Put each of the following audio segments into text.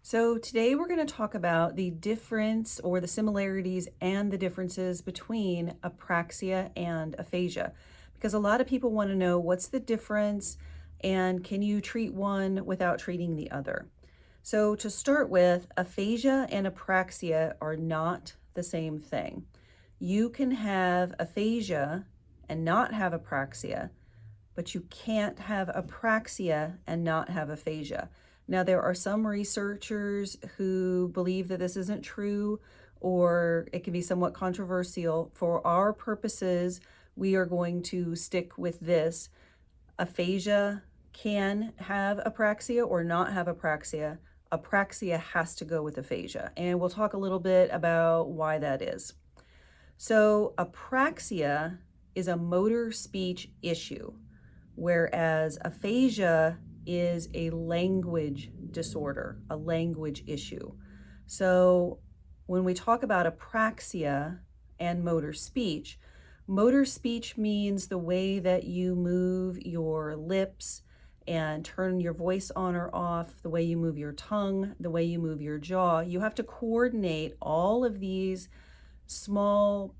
So today we're going to talk about the difference or the similarities and the differences between apraxia and aphasia, because a lot of people want to know what's the difference and can you treat one without treating the other. So to start with, aphasia and apraxia are not the same thing. You can have aphasia and not have apraxia, but you can't have apraxia and not have aphasia. Now, there are some researchers who believe that this isn't true, or it can be somewhat controversial. For our purposes, we are going to stick with this. Aphasia can have apraxia or not have apraxia. Apraxia has to go with aphasia, and we'll talk a little bit about why that is. So, apraxia is a motor speech issue, whereas aphasia is a language disorder, a language issue. So when we talk about apraxia and motor speach means the way that you move your lips and turn your voice on or off, the way you move your tongue, the way you move your jaw. You have to coordinate all of these small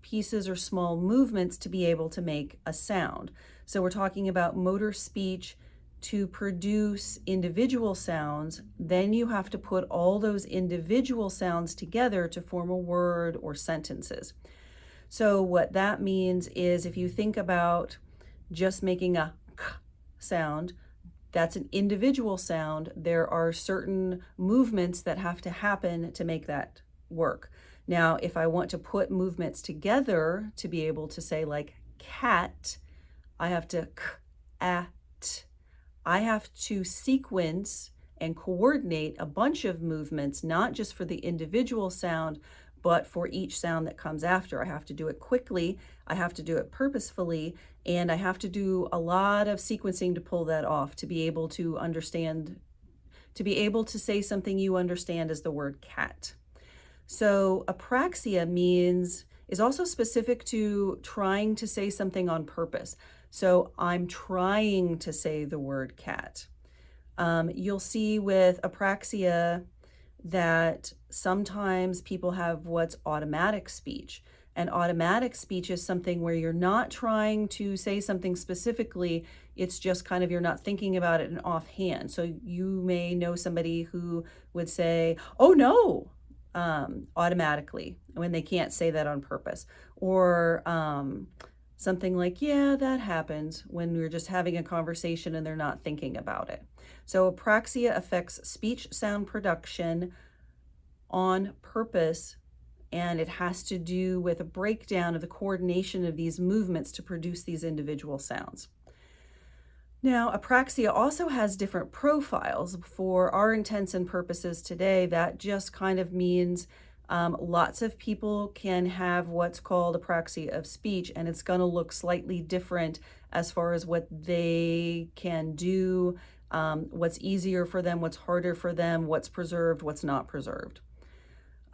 pieces or small movements to be able to make a sound. So we're talking about motor speech to produce individual sounds. Then you have to put all those individual sounds together to form a word or sentences. So what that means is if you think about just making a k sound, that's an individual sound. There are certain movements that have to happen to make that work. Now, if I want to put movements together to be able to say like cat, I have to k-at. I have to sequence and coordinate a bunch of movements, not just for the individual sound, but for each sound that comes after. I have to do it quickly, I have to do it purposefully, and I have to do a lot of sequencing to pull that off to be able to understand, to be able to say something you understand as the word cat. So apraxia is also specific to trying to say something on purpose. So I'm trying to say the word cat. You'll see with apraxia that sometimes people have what's automatic speech. And automatic speech is something where you're not trying to say something specifically, it's just kind of you're not thinking about it in offhand. So you may know somebody who would say, oh no, automatically when they can't say that on purpose. Or something like, yeah, that happens when we're just having a conversation and they're not thinking about it. So apraxia affects speech sound production on purpose, and it has to do with a breakdown of the coordination of these movements to produce these individual sounds. Now, apraxia also has different profiles. For our intents and purposes today, that just kind of means lots of people can have what's called apraxia of speech, and it's going to look slightly different as far as what they can do, what's easier for them, what's harder for them, what's preserved, what's not preserved.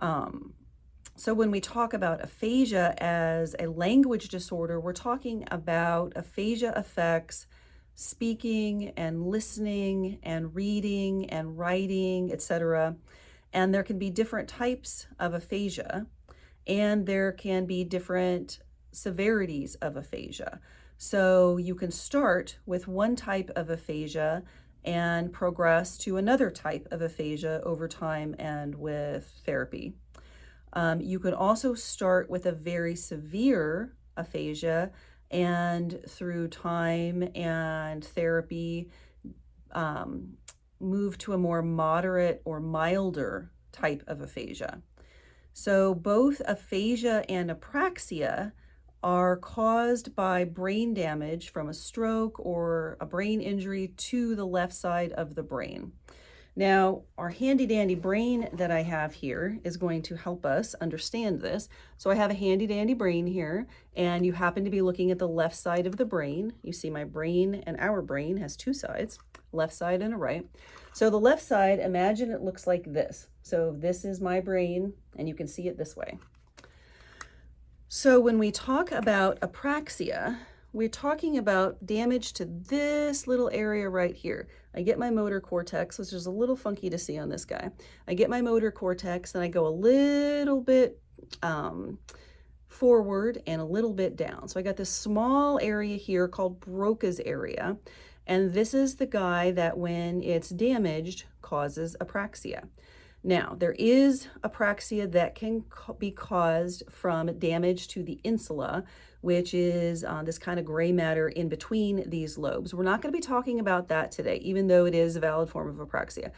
So when we talk about aphasia as a language disorder, we're talking about aphasia affects speaking and listening and reading and writing, etc. And there can be different types of aphasia, and there can be different severities of aphasia. So you can start with one type of aphasia and progress to another type of aphasia over time and with therapy. You can also start with a very severe aphasia and through time and therapy move to a more moderate or milder type of aphasia. So both aphasia and apraxia are caused by brain damage from a stroke or a brain injury to the left side of the brain. Now, our handy dandy brain that I have here is going to help us understand this. So I have a handy dandy brain here, and you happen to be looking at the left side of the brain. You see my brain, and our brain has two sides, left side and a right. So the left side, imagine it looks like this. So this is my brain, and you can see it this way. So when we talk about apraxia, we're talking about damage to this little area right here. I get my motor cortex, which is a little funky to see on this guy. I get my motor cortex, and I go a little bit forward and a little bit down. So I got this small area here called Broca's area. And this is the guy that when it's damaged causes apraxia. Now, there is apraxia that can be caused from damage to the insula, which is this kind of gray matter in between these lobes. We're not going to be talking about that today, even though it is a valid form of apraxia.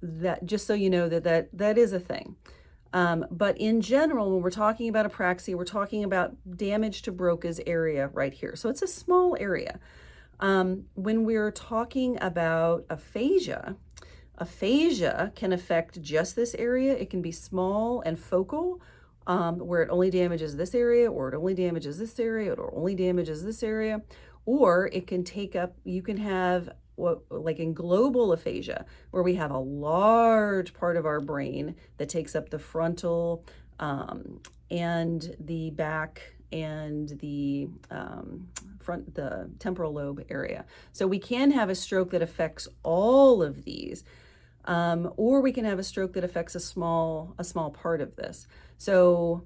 That just so you know that is a thing. But in general, when we're talking about apraxia, we're talking about damage to Broca's area right here. So it's a small area. When we're talking about aphasia, aphasia can affect just this area. It can be small and focal, where it only damages this area, or it only damages this area, or only damages this area, or it can take up, you can have what, like in global aphasia, where we have a large part of our brain that takes up the frontal and the back and the the temporal lobe area. So we can have a stroke that affects all of these, or we can have a stroke that affects a small part of this. So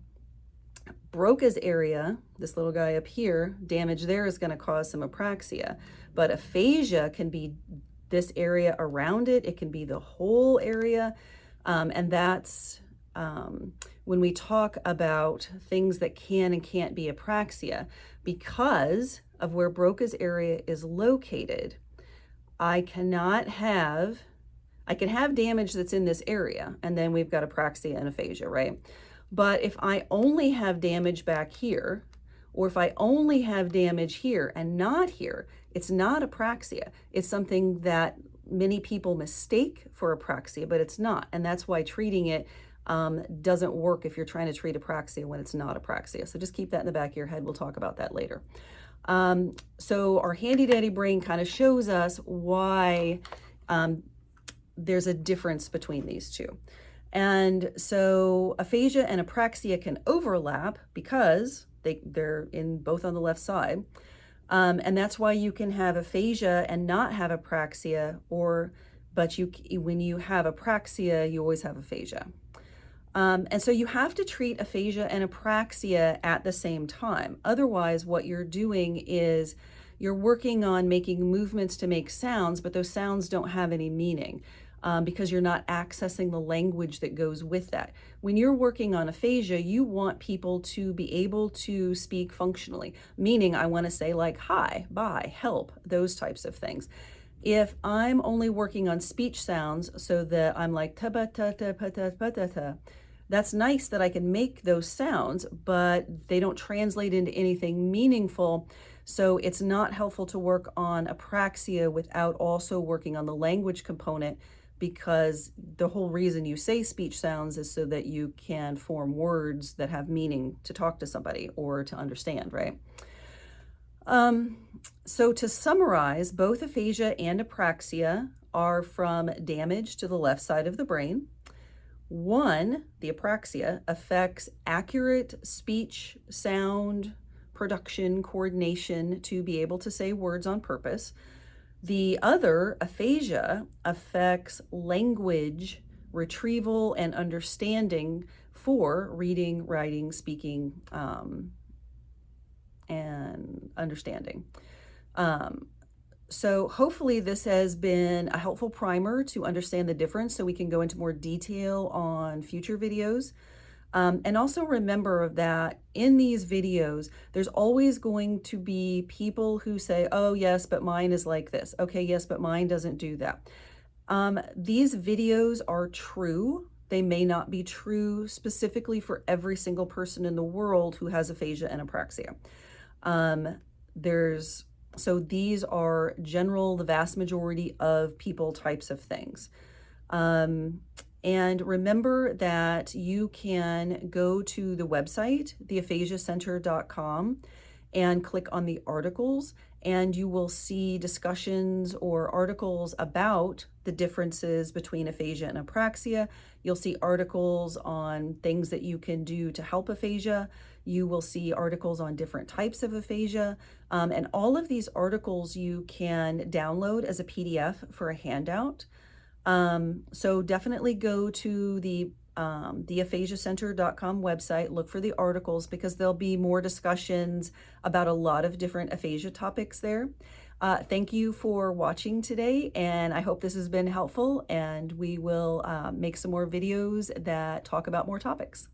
Broca's area, this little guy up here, damage there is going to cause some apraxia, but aphasia can be this area around it. It can be the whole area, and that's when we talk about things that can and can't be apraxia. Because of where Broca's area is located, I can have damage that's in this area, and then we've got apraxia and aphasia, right? But if I only have damage back here, or if I only have damage here and not here, it's not apraxia. It's something that many people mistake for apraxia, but it's not. And that's why treating it doesn't work if you're trying to treat apraxia when it's not apraxia. So just keep that in the back of your head. We'll talk about that later. So our handy dandy brain kind of shows us why there's a difference between these two. And so aphasia and apraxia can overlap because they're in both on the left side. And that's why you can have aphasia and not have apraxia, but when you have apraxia, you always have aphasia. And so you have to treat aphasia and apraxia at the same time. Otherwise, what you're doing is you're working on making movements to make sounds, but those sounds don't have any meaning. Because you're not accessing the language that goes with that. When you're working on aphasia, you want people to be able to speak functionally, meaning I want to say like hi, bye, help, those types of things. If I'm only working on speech sounds so that I'm like ta ba ta ta pa ta pa ta ta, that's nice that I can make those sounds, but they don't translate into anything meaningful. So it's not helpful to work on apraxia without also working on the language component, because the whole reason you say speech sounds is so that you can form words that have meaning to talk to somebody or to understand, right? So to summarize, both aphasia and apraxia are from damage to the left side of the brain. One, the apraxia, affects accurate speech, sound, production, coordination to be able to say words on purpose. The other, aphasia, affects language, retrieval, and understanding for reading, writing, speaking, and understanding. So hopefully this has been a helpful primer to understand the difference so we can go into more detail on future videos. And also remember that in these videos, there's always going to be people who say, oh, yes, but mine is like this. Okay, yes, but mine doesn't do that. These videos are true. They may not be true specifically for every single person in the world who has aphasia and apraxia. So these are general, the vast majority of people types of things. And remember that you can go to the website, theaphasiacenter.com, and click on the articles, and you will see discussions or articles about the differences between aphasia and apraxia. You'll see articles on things that you can do to help aphasia. You will see articles on different types of aphasia. And all of these articles you can download as a PDF for a handout. So definitely go to the aphasiacenter.com website, look for the articles because there'll be more discussions about a lot of different aphasia topics there. Thank you for watching today, and I hope this has been helpful, and we will make some more videos that talk about more topics.